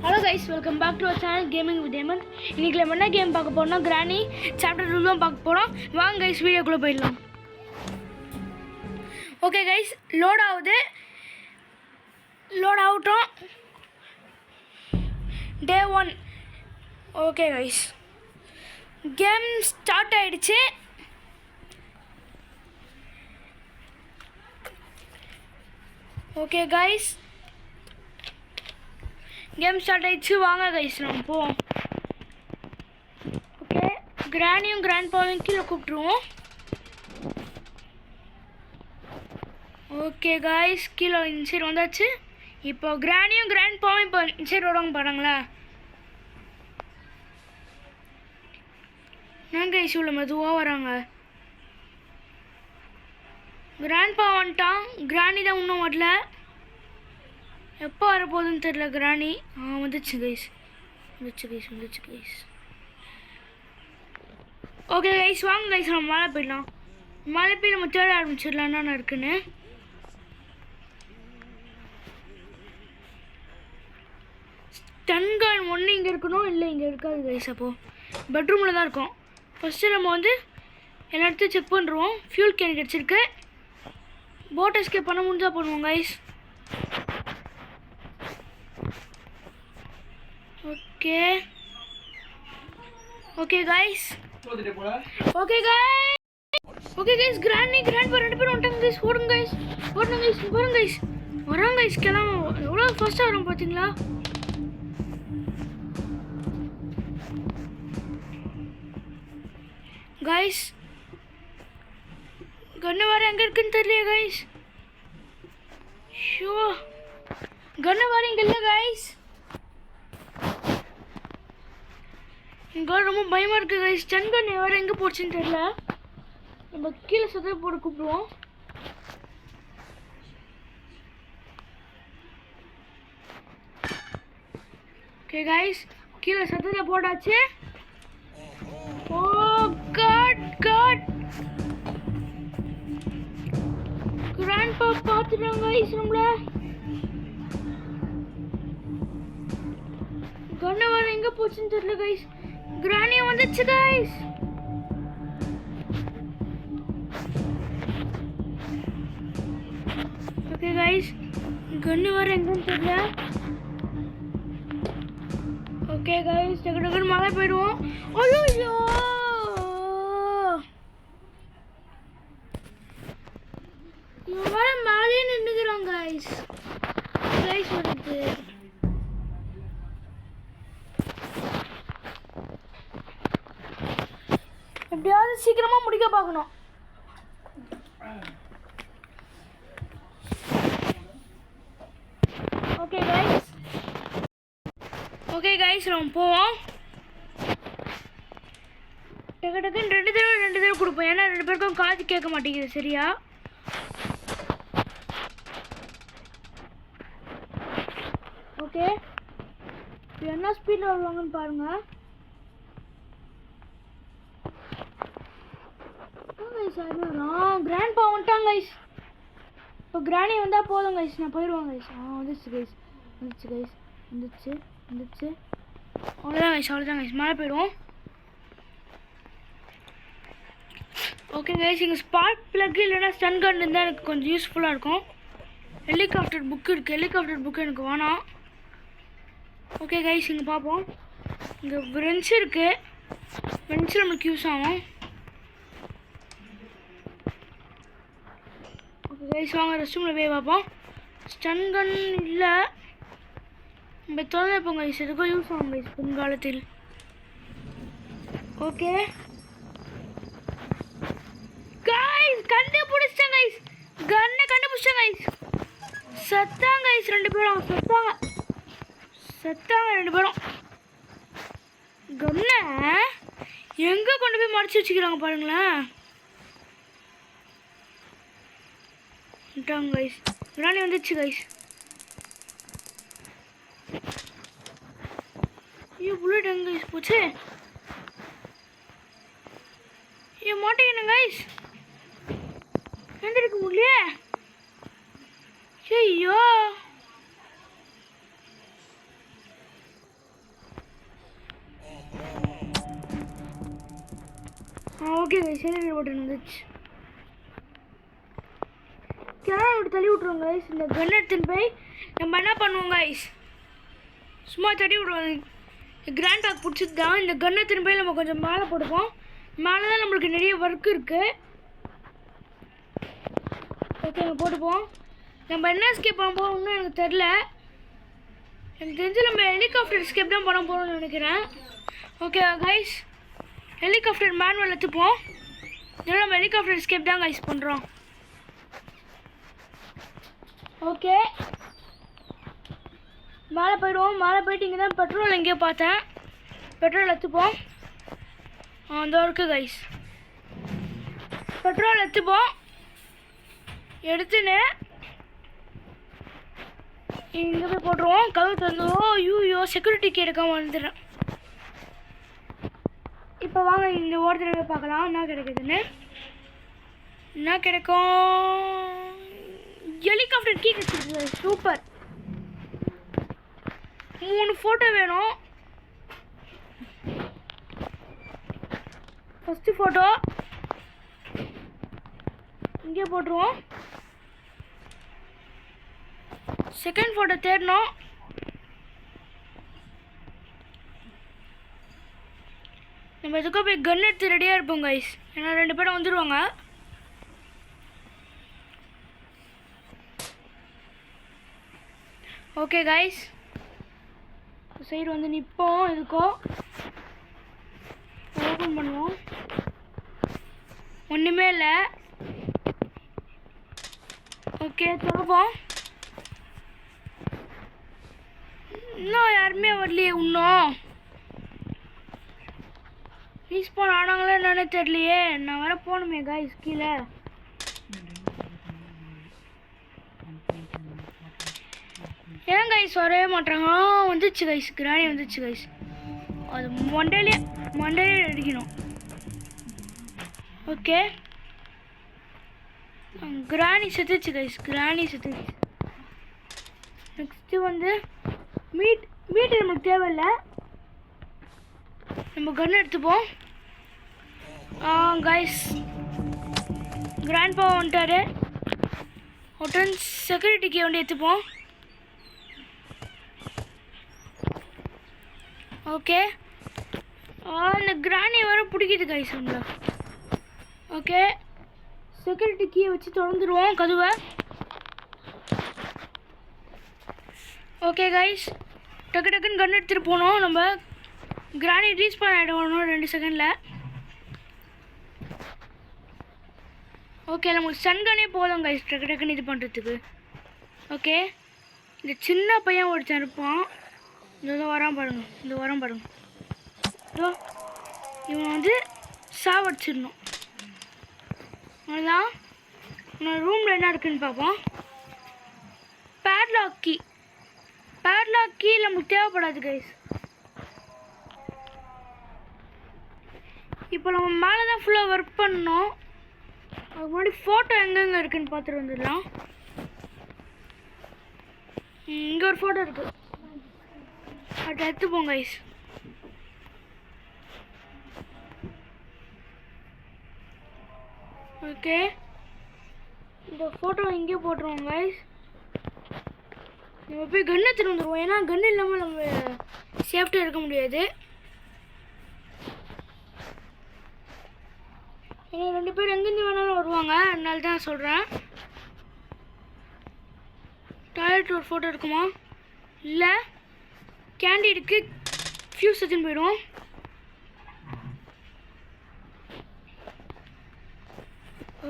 Hello guys, welcome back to our channel Gaming with Damon. இன்னைக்கு நம்ம என்ன game பார்க்க போறோம்னா கிரானி சாப்டர் 2 தான் பார்க்க போறோம். வாங்க guys வீடியோக்குள்ள போயிடலாம். ஓகே guys, லோட் ஆகட்டும். Day 1. Okay guys. Game start ஆயிடுச்சு. Okay guys. கேம் ஸ்டார்ட் ஆயிடுச்சு. வாங்க கைஸ் நம்ம போவோம். ஓகே, கிரானியும் கிராண்ட்பாவையும் கீழே கூப்பிட்ருவோம். ஓகே கைஸ், கீழே இந்த சைடு வந்தாச்சு. இப்போ கிரானியும் கிராண்ட்பாவையும் இப்போ இந்த சைடு வருவாங்க பாருங்களா. நான் கைஸ் இவ்வளோ மெதுவாக வராங்க. கிராண்ட்பா வந்துட்டான், கிராணி தான் இன்னும் வரல. எப்போ வரப்போகுதுன்னு தெரியல. கிராணி வந்துச்சு கைஸ். ஓகே கைஸ், வாங்க கைஸ் நம்ம மழை போயிடலாம். மழை போய் நம்ம தேட ஆரம்பிச்சிடலாம் என்னென்ன இருக்குன்னு. டன்கான் ஒன்று இங்கே இருக்கணும், இல்லை இங்கே இருக்காது கைஸ். அப்போது பெட்ரூமில் தான் இருக்கும். ஃபஸ்ட்டு நம்ம வந்து எல்லா இடத்தையும் செக் பண்ணுறோம். ஃபியூல் கேன் கிடச்சிருக்கு. போட் எஸ்கேப் பண்ண முடிஞ்சால் பண்ணுவோம் guys. Okay guys, Kranti grandpa ரெண்டு பேரும் வந்துட்டாங்க கைஸ். ஓடுங்க கைஸ், வராங்க கைஸ். கிளம்ப எவ்வளோ ஃபர்ஸ்ட்டாக வரும் பார்த்தீங்களா? கைஸ் கன்னு வேறு எங்கே இருக்குன்னு தெரியல கைஸ். ஷோ, கன்னு வேறு இங்கே இல்லை கைஸ். இங்கே ரொம்ப பயமாக இருக்குது கைஸ். சன்கன் வேறு எங்கே போச்சுன்னு தெரியல. நம்ம கீழே சத்தத்தை போட்டு கூப்பிடுவோம். ஓகே கைஸ், கீழே சத்தத்தை போட்டாச்சு. ஓ காட் கிராண்ட்பா பார்த்துட்டாங்க கைஸ் நம்மள. கண்ணு வேறு எங்கே போச்சுன்னு தெரியல கைஸ். கிராணி வந்துச்சு கைஸ். ஓகே கைஸ், கன்னு வேறு எங்கன்னு தெரியல. ஓகே கைஸ், டக்கு மழை போயிடுவோம். ஐயோ இவன் வேறு மேலேயே நின்றுக்கிறான் கைஸ். வருது. எப்படியாவது சீக்கிரமா முடிக்க பார்க்கணும். ஓகே கைஸ் நம்ம போவோம். டக்குன்னு ரெண்டு தடவை கொடுப்போம். ஏன்னா ரெண்டு பேருக்கும் காது கேட்க மாட்டேங்குது சரியா. ஓகே, என்ன ஸ்பீடில் வருவாங்கன்னு பாருங்க. கிராண்ட்பா வந்துட்டாங்க கைஸ். இப்போ கிராணி வந்தால் போதும் கைஸ், நான் போயிடுவாங்க கைஸ். வந்துச்சு. அவ்வளோதான் கைஸ், மேலே போயிடுவோம். ஓகே கைஸ், இங்கே ஸ்பார்க் ப்ளக் இல்லைன்னா ஸ்டன் கன் இருந்தால் எனக்கு கொஞ்சம் யூஸ்ஃபுல்லாக இருக்கும். ஹெலிகாப்டர் புக் இருக்குது. ஹெலிகாப்டர் புக்கு எனக்கு வேணாம். ஓகே கைஸ், இங்கே பார்ப்போம். இங்கே ஃப்ரெண்ட்ஸ் இருக்குது. ஃப்ரெண்ட்ஸ் நம்மளுக்கு யூஸ் ஆகும். ஓகே கைஸ், வாங்க ரெஸ்ட் ரூமில் போய் பார்ப்போம். ஸ்டன் கன் இல்லை, நம்ம திறந்துப்போம் கைஸ். எதுக்கும் யூஸ் ஆகும் கைஸ் பின்காலத்தில். ஓகே கைஸ், கண்டுபிடிச்சிட்டேன் கைஸ். கண்டுபிடிச்சிட்டேன் கைஸ். செத்தாங்க கைஸ் ரெண்டு பேரும். செத்தாங்க ரெண்டு பேரும். கன்னை எங்கே கொண்டு போய் மறைச்சி வச்சுக்கிறாங்க பாருங்களேன். கைஸ் கிராணி வந்துச்சு கைஸ். புல்லட் எங்க கைஸ் போச்சு? மாட்டேங்கணும் கைஸ். எந்திருக்க முடியலையே. ஐயோ ஓகே கைஸ், ஜெனரேட்டர் பட்டன் வந்துச்சு. கேமரா விட்டு தள்ளி விட்ருவோம் கைஸ். இந்த கன் எடுத்துன்னு போய் நம்ம என்ன பண்ணுவோம் கைஸ், சும்மா தட்டி விடுவோம். கிராண்ட் பேக் பிடிச்சது தான். இந்த கன் எடுத்துன்னு போய் நம்ம கொஞ்சம் மேலே போட்டுப்போம். மேலே தான் நம்மளுக்கு நிறைய ஒர்க் இருக்குது. ஓகே, நம்ம போட்டுப்போம். நம்ம என்ன எஸ்கேப் பண்ண போகிறோம்னு எனக்கு தெரில. எனக்கு தெரிஞ்சு நம்ம ஹெலிகாப்டர் எஸ்கேப் தான் பண்ண போகிறோம்னு நினைக்கிறேன். ஓகே கைஸ், ஹெலிகாப்டர் மேனுவல் எடுத்துப்போம். இதெல்லாம் நம்ம ஹெலிகாப்டர் எஸ்கேப் தான் கைஸ் பண்ணுறோம். ஓகே, மேலே போயிடுவோம். மேலே போயிட்டு இங்கே தான் பெட்ரோல் எங்கேயோ பார்த்தேன். பெட்ரோல் எடுத்துப்போம். அந்த இருக்குது கைஸ். பெட்ரோல் எடுத்துப்போம். எடுத்துன்னு இங்கே போய் போட்டுருவோம். கதவு திறந்துவோம். ஐயோ, செக்யூரிட்டி கீ எடுக்காமல் வந்துடுறேன். இப்போ வாங்க இந்த ஓரத்தில் போய் பார்க்கலாம் என்ன கிடைக்குதுன்னு. என்ன கிடைக்கும்? ஹெலிகாப்டர் கீ கிடைச்சிருக்கு. சூப்பர். 3 ஃபோட்டோ வேணும். ஃபஸ்ட்டு ஃபோட்டோ இங்கே போட்டுருவோம். செகண்ட் ஃபோட்டோ தேடணும். நம்ம எதுக்கோ போய் கன் எடுத்து ரெடியாக இருப்போம் கைஸ். ஏன்னா 2 பேரும் வந்துடுவாங்க. ஓகே கைஸ், சைடு வந்து நிற்போம். எதுக்கோ ஓப்பன் பண்ணுவோம். ஒன்றுமே இல்லை. ஓகே, திறப்போம். இன்னும் யாருமே வரலையே. இன்னும் ரீஸ்பான் ஆனாங்களா என்னன்னு தெரியலையே. நான் வர போகணுமே கைஸ் கீழே. ஏன் கைஸ் வரவே மாட்டாங்க? வந்துச்சு கைஸ், கிராணி வந்துச்சு கைஸ். அது மண்டையிலே அடிக்கணும். ஓகே, கிராணி செத்துச்சு கைஸ். கிராணி செத்துச்சு. நெக்ஸ்ட்டு வந்து மீட் நமக்கு தேவையில்லை. நம்ம கன் எடுத்துப்போம். கைஸ், கிராண்ட் பா வந்துட்டாரு. உடன் செக்யூரிட்டிக்கு வண்டி எடுத்துப்போம். ஓகே, இந்த கிராணி வர பிடிக்குது கைஸ் உங்களை. ஓகே, செக்யூரிட்டி கீயை வச்சு திறந்துடுவோம் கதவை. ஓகே கைஸ், டக்குன்னு கன் எடுத்துகிட்டு போனோம். நம்ம கிராணி ரீஸ்பான் ஆகிடுவோம் 2 செகண்டில். ஓகே, நமக்கு சன்கனே போதும் கைஸ் டக்குன்னு இது பண்ணுறதுக்கு. ஓகே, இந்த சின்ன பையன் ஒருத்தன் இருப்பான். இந்த வரான் பாருங்க. இதோ இவன் வந்து சாவடிச்சிடணும். அவ்வளோதான். நான் ரூமில் என்ன இருக்குன்னு பார்ப்போம். பேட்லாக் கீ நமக்கு தேவைப்படாது கைஸ். இப்போ நம்ம மேலே தான் ஃபுல்லாக ஒர்க் பண்ணணும். அதுக்கு முன்னாடி ஃபோட்டோ எங்கெங்கே இருக்குன்னு பார்த்துட்டு வந்துடலாம். இங்கே ஒரு ஃபோட்டோ இருக்குது. அதை எடுத்துப்போம் கைஸ். ஓகே, இந்த ஃபோட்டோ இங்கே போட்டுருவோம் கைஸ். நம்ம போய் கன் எடுத்துட்டு வந்துடுவோம். ஏன்னா கன் இல்லாமல் நம்ம சேஃப்டியாக இருக்க முடியாது. ஏன்னா 2 பேர் எங்கேருந்து வேணாலும் வருவாங்க. அதனால தான் சொல்கிறேன். டாய்லெட் ஒரு ஃபோட்டோ இருக்குமா? இல்லை, கேண்டி இருக்கு. ஃபியூஸ் எடுத்துன்னு போயிடுவோம்.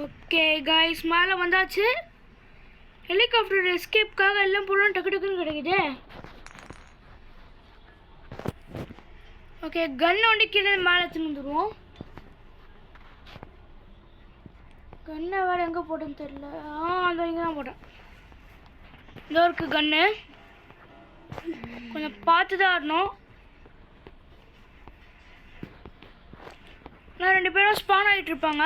ஓகே கைஸ், மேலே வந்தாச்சு. ஹெலிகாப்டர் எஸ்கேப்காக எல்லாம் போடணும். டக்குன்னு கிடைக்குது. ஓகே, கன் ஒண்டி கீழே மேலே எடுத்துன்னு வந்துடுவோம். கன்னை வேறு எங்கே போட்டேன்னு தெரியல. அந்த இங்கே தான் போட்டேன். இதோ இருக்குது கன்று. கொஞ்சம் பார்த்து தான் ஆடணும். நான் 2 பேரும் ஸ்பான் ஆகிட்டு இருப்பாங்க.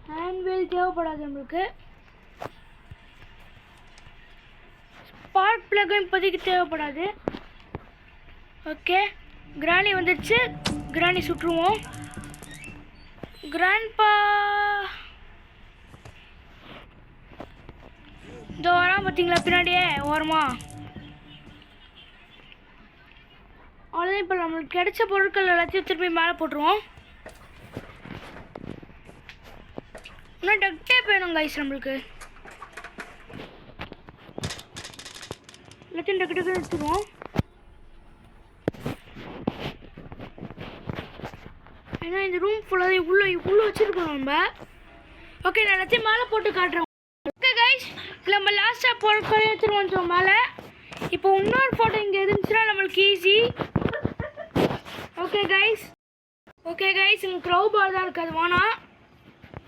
ஹேண்ட்வேல் தேவைப்படாது நம்மளுக்கு. ஸ்பார்க் பிளக்கும் இப்போதைக்கு தேவைப்படாது. ஓகே, கிராணி வந்துடுச்சு. கிராணி சுட்டுருவோம். கிராண்ட்பா இதோ வரான் பார்த்தீங்களா பின்னாடியே ஓரமா. அவ்வளோதான். இப்போ நம்மளுக்கு கிடைச்ச பொருட்கள் எல்லாத்தையும் திருப்பி மேலே போட்டுருவோம். இன்னும் டக் டேப் வேணும் கைஸ் நம்மளுக்கு. எல்லாத்தையும் டக்கு டக்கு எடுத்துருவோம். ஏன்னா இந்த ரூம் ஃபுல்லாக இவ்வளோ வச்சுருக்கோம் நம்ம. ஓகே, நான் எல்லாத்தையும் மேலே போட்டு காட்டுறேன். ஓகே கைஸ், நம்ம லாஸ்ட்டாக பொருட்கள் எடுத்துகிட்டு வந்துட்டோம் மேலே. இப்போ இன்னொரு ஃபோட்டோ இங்கே இருந்துச்சுன்னா நம்மளுக்கு ஈஸி. ஓகே கைஸ் இங்கே க்ரௌ பார் தான் இருக்குது, அது வேணாம்.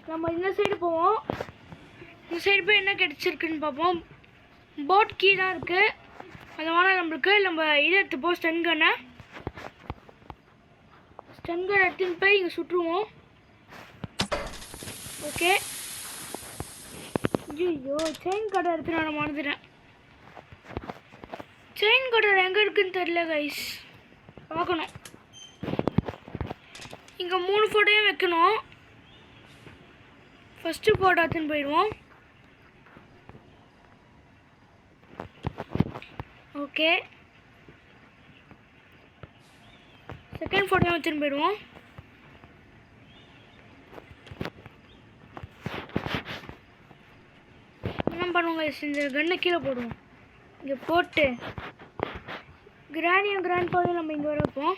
நம்ம இந்த சைடு போவோம். இந்த சைடு போய் என்ன கிடச்சிருக்குன்னு பார்ப்போம். போட் கீ தான் இருக்குது, அது வேணாம் நம்மளுக்கு. நம்ம இதை எடுத்துப்போம், ஸ்டன் கன் எடுத்துன்னு போய் இங்கே சுற்றுவோம். ஓகே. ஐயோ, செயின் கடை எடுத்து நான் மறந்துட்டேன். செயின் கடை எங்கே இருக்குன்னு தெரியல கைஸ், பார்க்கணும். இங்கே 3 ஃபோட்டோயும் வைக்கணும். ஃபஸ்ட்டு ஃபோட்டோ எடுத்துன்னு போயிடுவோம். ஓகே, செகண்ட் ஃபோட்டோவும் எடுத்துன்னு போயிடுவோம். என்ன பண்ணுவோங்க, இந்த கன்னை கீழே போடுவோம். இங்கே போட்டு கிராண்டியும் கிராண்ட்பாவையும் நம்ம இங்கே வர வைப்போம்.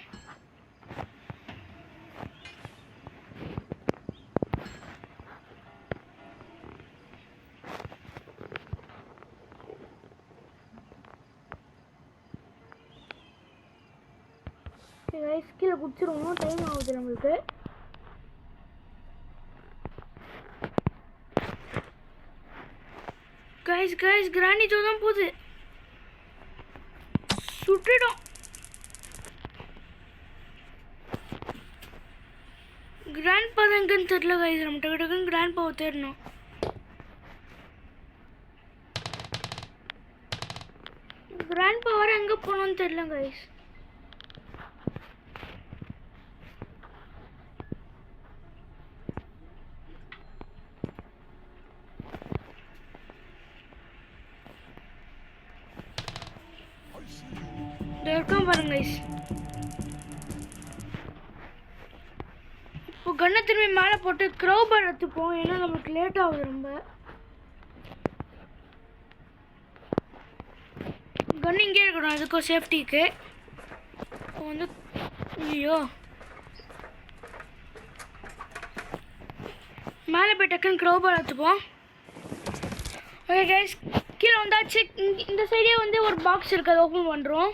கீழே குடிச்சிருவோம், டைம் ஆகுது நம்மளுக்கு. கைஸ் கிராண்டி தோ தான் போகுது, சுட்டுடும். கிராண்ட்பா தான் எங்கன்னு தெரியல கைஸ், நம்ம டக்கு டக்குன்னு கிராண்ட்பாவை தேடணும். கிராண்ட்பா வர எங்கே போகணும்னு தெரியல கைஸ். இருக்கான் பாருங்க கைஸ். இப்போ கண்ணை திரும்பி மேலே போட்டு க்ரௌபார் எடுத்துப்போம், ஏன்னா நம்மளுக்கு லேட் ஆகுது ரொம்ப. கன் இங்கே இருக்கணும், அதுக்கும் சேஃப்டிக்கு. இப்போ வந்து ஐயோ மேலே போய் டக்குன்னு க்ரௌபார் எடுத்துப்போம். ஓகே கைஸ், கீழே வந்தாச்சு. இந்த சைடே வந்து ஒரு பாக்ஸ் இருக்குது, அதை ஓப்பன் பண்ணுறோம்.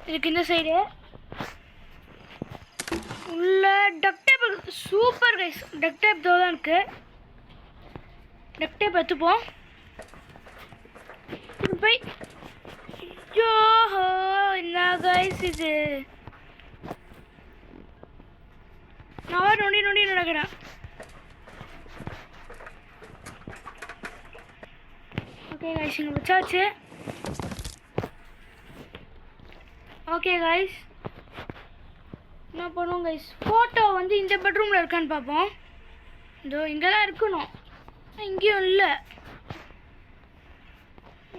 இதுக்கு இந்த சைடு உள்ள டக் டேப். சூப்பர் கைஸ், டக் டேப் தான் இருக்குது. டக் டேப் எடுத்துப்போம். போய் ஐயோஹோ, என்ன கைஸ் இது, நான் நொண்டி நடக்கிறேன். ஓகே கைஸ், இங்கே வச்சாச்சு. ஓகே கைஸ், என்ன பண்ணுவோம் கைஸ், ஃபோட்டோ வந்து இந்த பெட்ரூமில் இருக்கான்னு பார்ப்போம். இதோ இங்கே தான் இருக்கணும், இங்கேயும் இல்லை.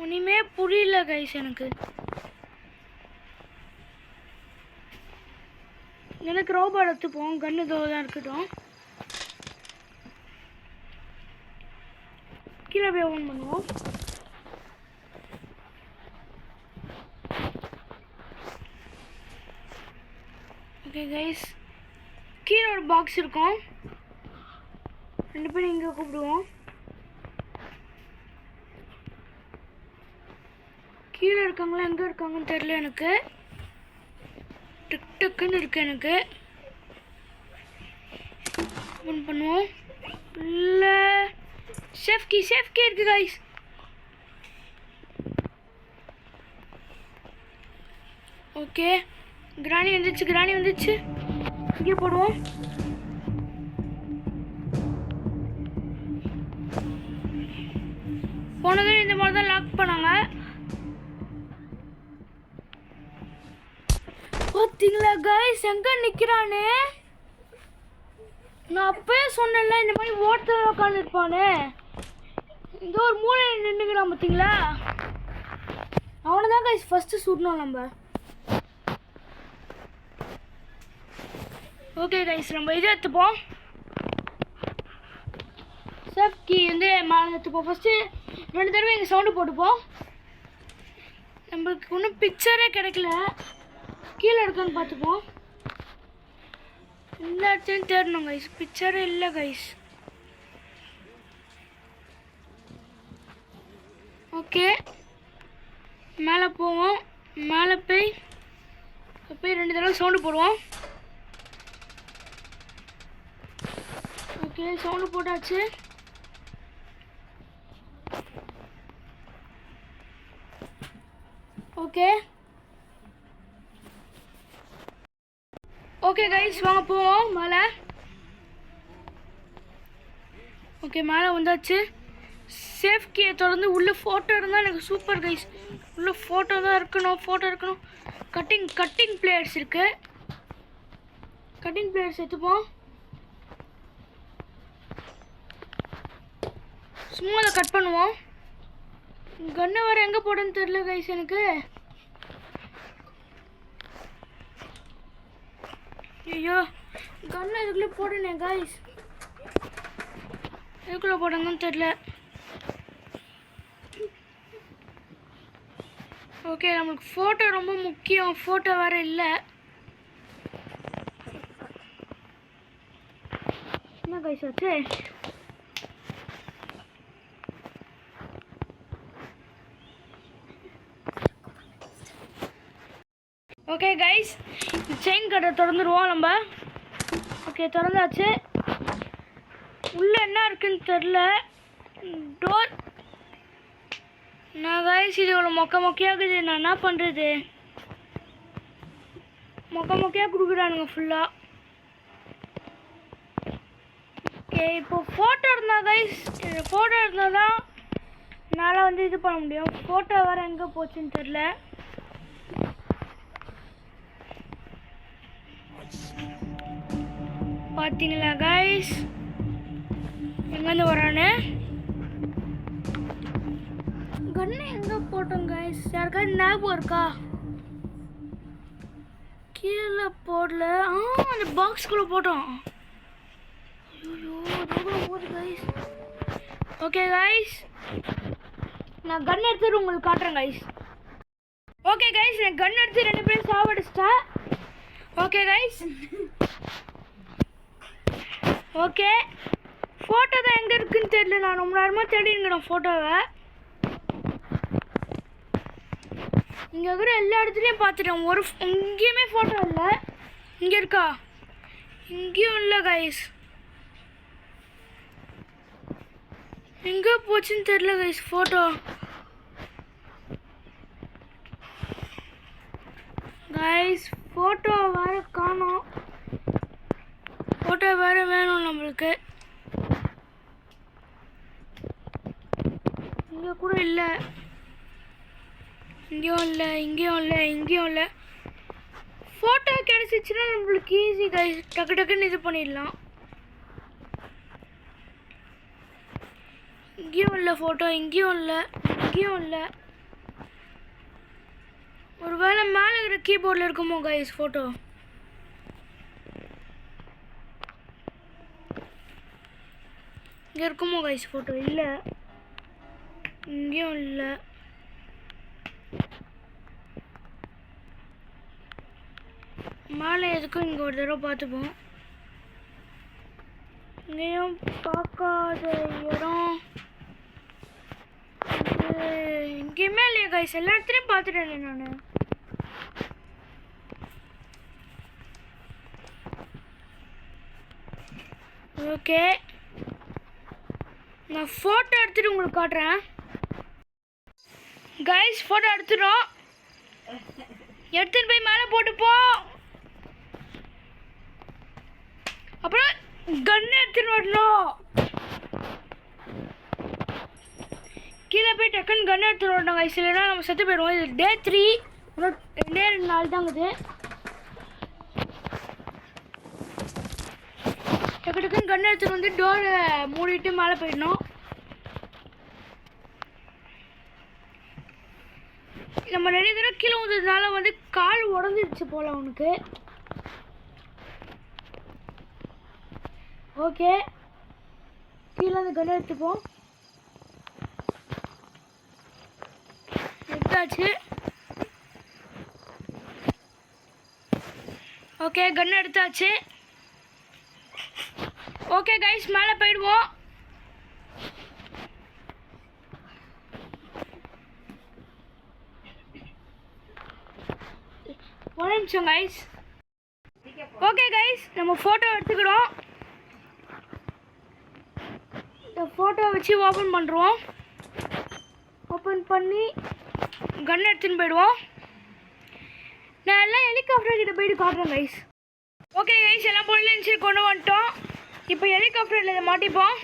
ஒன்றுமே புரியல கைஸ் எனக்கு. எனக்கு ரோபோட் எடுத்துப்போம், கன்று இதோ தான் இருக்கட்டும். கீழே போய் ஓப்பன் பண்ணுவோம். ஓகே கைஸ், கீழே ஒரு பாக்ஸ் இருக்கும், 2 பேரும் இங்கே கூப்பிடுவோம். கீழே இருக்காங்களா எங்கே இருக்காங்கன்னு தெரியல எனக்கு. டிக் டக்குன்னு இருக்கு எனக்கு. ஓப்பன் பண்ணுவோம். இல்லை, சேஃப் கீ இருக்கு கைஸ். ஓகே, கிராணி வந்துச்சு. இங்கே போடுவோம். போனது இந்த மாதிரி தான் லாக் பண்ணாங்க. பார்த்தீங்களா கைஸ், எங்க நிற்கிறானே. நான் அப்பயே சொன்னேன்ல இந்த மாதிரி ஓட்டத்தில் உட்காந்துருப்பானே. இந்த ஒரு மூலையில் நின்றுக்கிறான் பார்த்தீங்களா, அவனை தான் கைஸ் ஃபஸ்ட்டு சுடணும் நம்ம. ஓகே கைஸ், நம்ம இதை எடுத்துப்போம். சேஃப் கீ வந்து மேலே எடுத்துப்போம். ஃபஸ்ட்டு 2 தடவை இங்கே சவுண்டு போட்டுப்போம். நம்மளுக்கு ஒன்றும் பிக்சரே கிடைக்கல, கீழே இருக்கான்னு பார்த்துப்போம். எல்லா இடத்தையும் தேடணும் கைஸ், பிக்சரே இல்லை கைஸ். ஓகே, மேலே போவோம். மேலே போய் 2 தடவை சவுண்டு போடுவோம். ஓகே, சவுண்டு போட்டாச்சு. ஓகே ஓகே கைஸ், வாங்க போவோம் மேலே. ஓகே, மேலே வந்தாச்சு. சேஃப் கீயை தொடர்ந்து உள்ளே ஃபோட்டோ இருந்தால் எனக்கு சூப்பர் கைஸ். உள்ளே ஃபோட்டோ தான் இருக்கணும். கட்டிங் பிளேயர்ஸ் இருக்குது. கட்டிங் பிளேயர்ஸ் எடுத்துப்போம். சும்மா அதை கட் பண்ணுவோம். கன்னை வர எங்கே போடுன்னு தெரியல கைஸ் எனக்கு. ஐயோ, கன்னை இதுக்குள்ளே போடுனேன் கைஸ், இதுக்குள்ளே போடுங்கன்னு தெரியல. ஓகே, நம்மளுக்கு ஃபோட்டோ ரொம்ப முக்கியம். ஃபோட்டோ வேறு இல்லை. என்ன கைஸ் ஆச்சு? ஓகே கைஸ், செயின் கட்டை திறந்துருவோம் நம்ம. ஓகே, திறந்தாச்சு. உள்ளே என்ன இருக்குன்னு தெரில. டோர் நான் கைஸ், இது ஒரு மொக்கையாகுது. நான் என்ன பண்ணுறது? மொக்கையாக கொடுக்குறானுங்க ஃபுல்லாக. ஓகே, இப்போ ஃபோட்டோ இருந்தால் கைஸ், ஃபோட்டோ இருந்தால் தான் என்னால் வந்து இது பண்ண முடியும். ஃபோட்டோ வேறு எங்கே போச்சுன்னு தெரில. பார்த்தீங்களா கைஸ், எங்கேருந்து வரானு? கண்ணு எங்கே போட்டோம் கைஸ்? யாருக்காவது ஞாபகம் இருக்கா? கீழே போடல. அந்த பாக்ஸ்குள்ளே போட்டோம். ஐயோ, போகுது கைஸ். ஓகே கைஸ், நான் கன் எடுத்துட்டு உங்களுக்கு காட்டுறேன் கைஸ். ஓகே கைஸ், நான் கன் எடுத்து 2 பேரும் சாவடிச்சிட்டேன். ஓகே கைஸ், ஓகே, ஃபோட்டோ தான் எங்கே இருக்குன்னு தெரியல. நான் ரொம்ப நேரமாக தேடிங்கிறேன் ஃபோட்டோவை. இங்கே இருக்கிற எல்லா இடத்துலையும் பார்த்துட்டேன். எங்கேயுமே ஃபோட்டோ இல்லை. இங்கே இருக்கா? இங்கேயும் இல்லை கைஸ். எங்கே போச்சுன்னு தெரியல கைஸ் ஃபோட்டோ. கைஸ், ஃபோட்டோ வேறு காணோம். ஃபோட்டோ வேறு வேணும் நம்மளுக்கு. இங்கே கூட இல்லை. இங்கேயும் இல்லை. ஃபோட்டோ கிடச்சிச்சுன்னா நம்மளுக்கு ஈஸி கைஸ், டக்குன்னு இது பண்ணிடலாம். இங்கேயும் இல்லை ஃபோட்டோ, இங்கேயும் இல்லை. ஒரு வேளை மேலே இருக்கிற கீபோர்டில் இருக்குமோ கைஸ் ஃபோட்டோ? இங்கே இருக்குமோ கைஸ் ஃபோட்டோ? இல்லை, இங்கேயும் இல்லை. மேலே எதுக்கும் இங்கே ஒரு தடவை பார்த்துப்போம். இங்கேயும் பார்க்காத இடம் எங்கேயுமே இல்லையா கைஸ்? எல்லா இடத்துலையும் பார்த்துட்டேன் நான். ஓகே, நான் ஃபோட்டோ எடுத்துகிட்டு உங்களுக்கு காட்டுறேன் கைஸ். ஃபோட்டோ எடுத்துட்டோம். எடுத்துகிட்டு போய் மேலே போட்டுப்போம். அப்புறம் கன் எடுத்துகிட்டு வரணும். கீழே போய் டக்குன்னு கன் எடுத்துகிட்டு வரணும் கைஸ், இல்லைன்னா நம்ம செத்து போயிடுவோம். இது டே 3, 2 நாள் தாங்குது. டக்கு டக்குன்னு கன் எடுத்துட்டு வந்து டோரை மூடிட்டு மேலே போயிடணும். நம்ம நிறைய தடவை கீழே வந்ததுனால வந்து கால் உடஞ்சிடுச்சு போல அவனுக்கு. ஓகே, கீழே வந்து கன் எடுத்துப்போம். எடுத்தாச்சு. ஓகே, கன் எடுத்தாச்சு. ஓகே கைஸ், மேலே போயிடுவோம். ஒரு நிமிஷம் கைஸ். ஓகே கைஸ், நம்ம ஃபோட்டோ எடுத்துக்கிறோம். இந்த ஃபோட்டோ வச்சு ஓப்பன் பண்ணுறோம். ஓப்பன் பண்ணி கன் எடுத்துன்னு போயிடுவோம். நான் எல்லாம் ஹெலிகாப்டர் கிட்ட போயிட்டு காட்டுறேன் கைஸ். ஓகே கைஸ், எல்லாம் பொருள் கொண்டு வந்துட்டோம். இப்போ ஹெலிகாப்டரில் இதை மாட்டிப்போம்.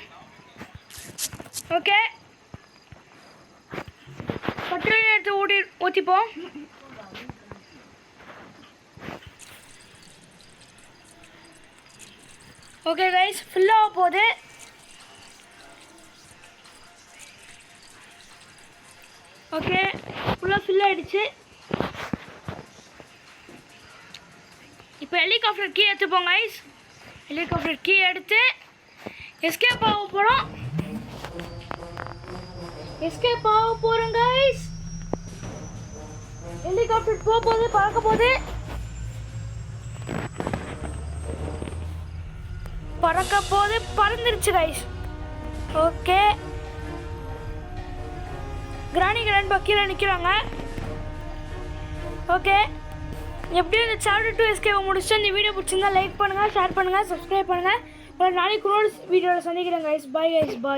ஓகே, பெட்ரோல் எடுத்து ஊற்றிப்போம். ஓகே கைஸ், ஃபுல்லாக போகுது. ஓகே, ஃபுல்லாக ஃபில் ஆகிடுச்சு. இப்போ ஹெலிகாப்டர் கீ எடுத்துப்போம் கைஸ். ஹெலிகாப்டர் கீ எடுத்து எஸ்கேப் ஆக போகிறோம். எஸ்கேப் ஆக போகிறோம் கைஸ். ஹெலிகாப்டர் போக போகுது, பறக்க போகுது. பறக்க போது பறந்துருச்சு கைஸ். ஓகே, கிராணி கிராண்ட் கீழே நிற்கிறாங்க. ஓகே, எப்படியும் இந்த சாப்டர் 2 எஸ்கேவை முடிச்சுட்டு இந்த வீடியோ பிடிச்சிருந்தா லைக் பண்ணுங்கள், ஷேர் பண்ணுங்கள், சப்ஸ்கிரைப் பண்ணுங்கள். நாளைக்கு வீடியோவில் சந்திக்கிறேன் கைஸ். பாய் கைஸ், பாய்.